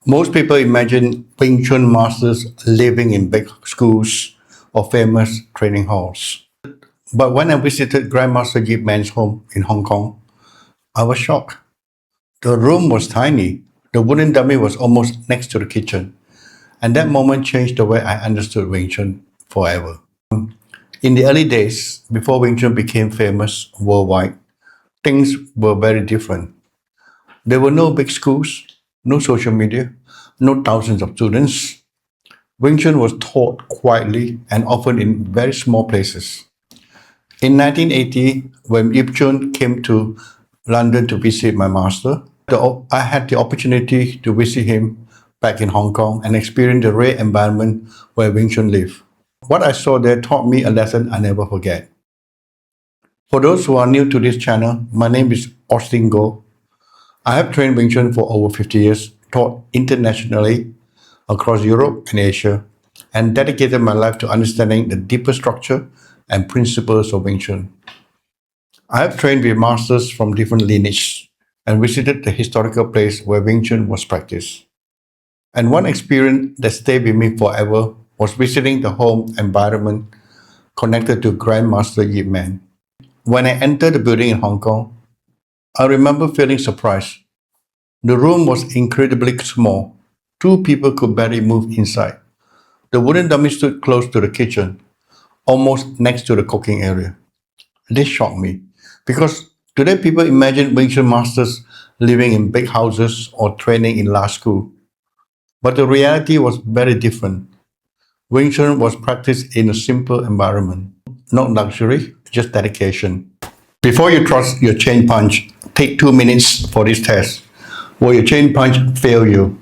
Most people imagine Wing Chun masters living in big schools or famous training halls. But when I visited Grandmaster Yip Man's home in Hong Kong, I was shocked. The room was tiny. The wooden dummy was almost next to the kitchen. And that moment changed the way I understood Wing Chun forever. In the early days, before Wing Chun became famous worldwide, things were very different. There were no big schools, no social media, no thousands of students. Wing Chun was taught quietly and often in very small places. In 1980, when Yip Chun came to London to visit my master, I had the opportunity to visit him back in Hong Kong and experience the rare environment where Wing Chun lived. What I saw there taught me a lesson I never forget. For those who are new to this channel, my name is Austin Goh. I have trained Wing Chun for over 50 years, taught internationally across Europe and Asia, and dedicated my life to understanding the deeper structure and principles of Wing Chun. I have trained with masters from different lineages and visited the historical place where Wing Chun was practiced. And one experience that stayed with me forever was visiting the home environment connected to Grandmaster Yip Man. When I entered the building in Hong Kong, I remember feeling surprised. The room was incredibly small. Two people could barely move inside. The wooden dummy stood close to the kitchen, almost next to the cooking area. This shocked me because today people imagine Wing Chun masters living in big houses or training in large school. But the reality was very different. Wing Chun was practiced in a simple environment, not luxury, just dedication. Before you trust your chain punch, take 2 minutes for this test. Will your chain punch fail you?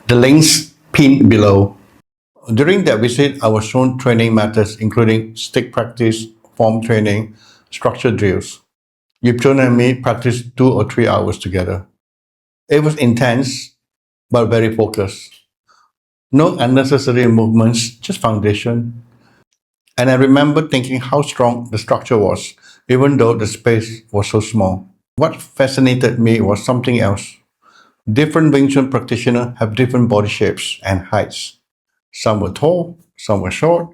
The links pinned below. During that visit, I was shown training methods including stick practice, form training, structure drills. Yip Chun and me practiced 2 or 3 hours together. It was intense, but very focused. No unnecessary movements, just foundation. And I remember thinking how strong the structure was, even though the space was so small. What fascinated me was something else. Different Wing Chun practitioners have different body shapes and heights. Some were tall, some were short.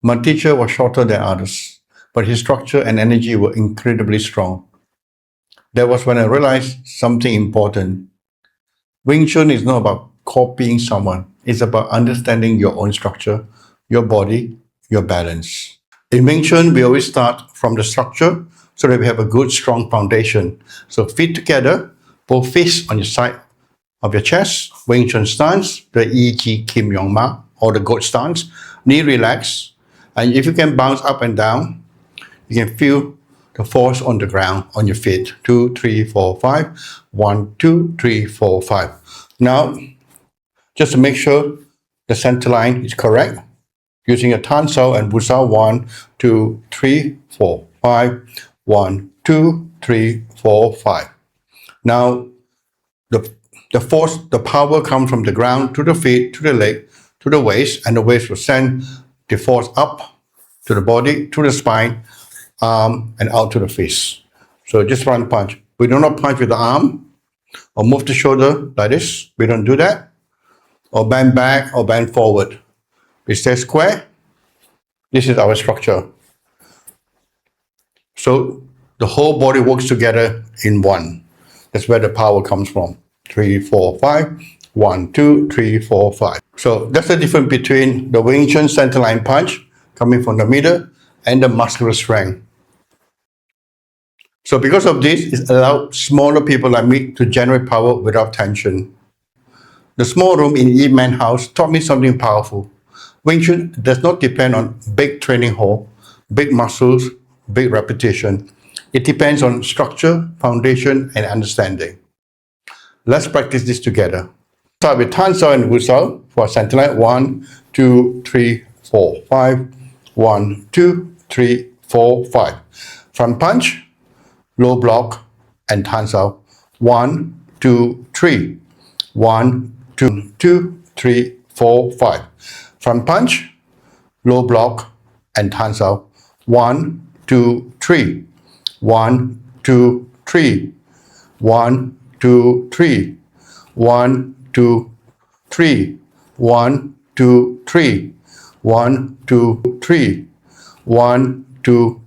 My teacher was shorter than others, but his structure and energy were incredibly strong. That was when I realized something important. Wing Chun is not about copying someone, it's about understanding your own structure, your body, your balance. In Wing Chun, we always start from the structure so that we have a good, strong foundation. So feet together, both fists on your side of your chest, Wing Chun stance, the E.G. Kim Yong Ma, or the goat stance, knee relaxed. And if you can bounce up and down, you can feel the force on the ground on your feet. 2, 3, 4, 5. 1, 2, 3, 4, 5. Now, just to make sure the center line is correct, using a Tan Sao and Bu Sao. 1, 2, 3, 4, 5. 1, 2, 3, 4, 5. Now, the force, the power comes from the ground to the feet, to the leg, to the waist, and the waist will send the force up to the body, to the spine, arm, and out to the fist. So just one punch. We do not punch with the arm or move the shoulder like this. We don't do that. Or bend back or bend forward. We stay square. This is our structure. So the whole body works together in one. That's where the power comes from. 3, 4, 5. 1, 2, 3, 4, 5. So that's the difference between the Wing Chun centerline punch coming from the middle and the muscular strength. So because of this, it allows smaller people like me to generate power without tension. The small room in Yip Man house taught me something powerful. Wing Chun does not depend on big training hall, big muscles, big repetition. It depends on structure, foundation, and understanding. Let's practice this together. Start with Tan Sao and Bu Sao for centerline. 1, 2, 3, 4, 5. 1, 2, 3, 4, 5. Front punch, low block, and Tan Sao. 1, 2, 3. 1, 2, 3, 4, 5. Front punch, low block, and Tan Sao. 1, 2, 3. 1, 2, 3. 1, 2, 3. 1, 2, 3. 1, 2, 3. 1, 2, 3. 1, 2,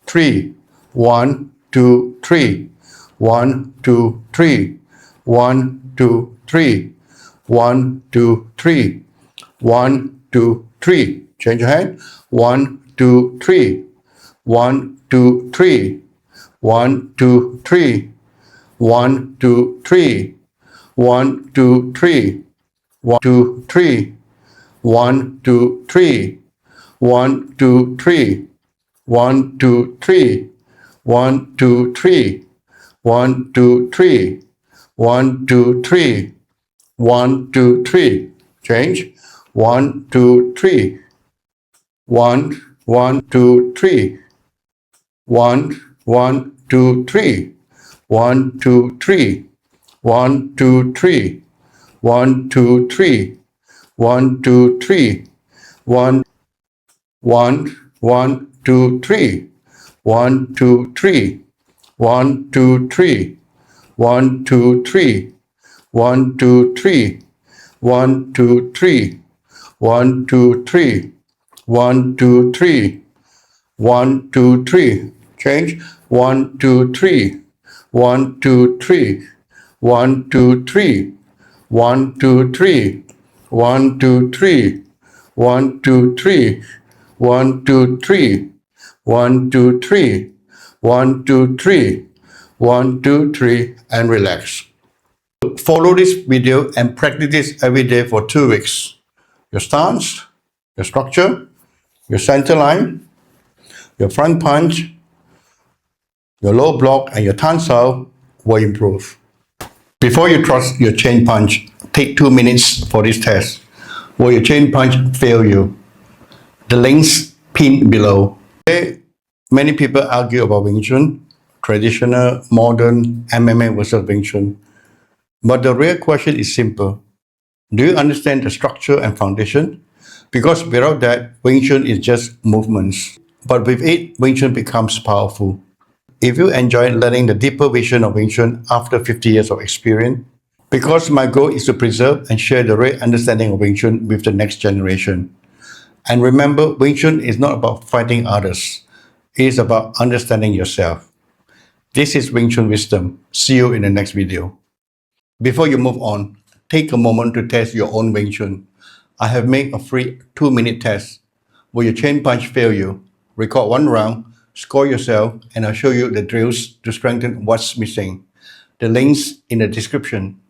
3. 1, 2, 3. 1, 2, 3. 1, 2, 3. 1, 2, 3. 1, 2, 3. Change your hand. 1, 2, 3. 1, 2, 3. 1, 2, 3. 1, 2, 3. 1, 2, 3. 1, 2, 3. 1, 2, 3. 1, 2, 3. 1, 2, 3. 1, 2, 3. 1, 2, 3. 1, 2, 3. 1, 2, 3. Change. 1, 2, 3. 1, 1, 2, 3. 1, 1, 2, 3. 1, 2, 3. 1, 2, 3. 1, 2, 3. 1, 2, 3. 1, 1, 1, 2, 3. 1, 2, 3. 1, 2, 3. 1, 2, 3. 1, 2, 3. 1, 2, 3. 1, 2, 3. 1, 2, 3. 1, 2, 3. Change. 1, 2, 3. 1, 2, 3. 1, 2, 3. 1, 2, 3. 1, 2, 3. 1, 2, 3. 1, 2, 3. 1, 2, 3. 1, 2, 3. 1, 2, 3. And relax. Follow this video and practice this every day for 2 weeks. Your stance, your structure, your center line, your front punch, your low block, and your tan sao will improve. Before you trust your chain punch, take 2 minutes for this test. Will your chain punch fail you? The links pinned below. Today, many people argue about Wing Chun, traditional, modern, MMA versus Wing Chun. But the real question is simple. Do you understand the structure and foundation? Because without that, Wing Chun is just movements. But with it, Wing Chun becomes powerful. If you enjoy learning the deeper vision of Wing Chun after 50 years of experience, because my goal is to preserve and share the real understanding of Wing Chun with the next generation. And remember, Wing Chun is not about fighting others. It is about understanding yourself. This is Wing Chun Wisdom. See you in the next video. Before you move on, take a moment to test your own Wing Chun. I have made a free 2-minute test. Will your chain punch fail you? Record 1 round, score yourself, and I'll show you the drills to strengthen what's missing. The links in the description.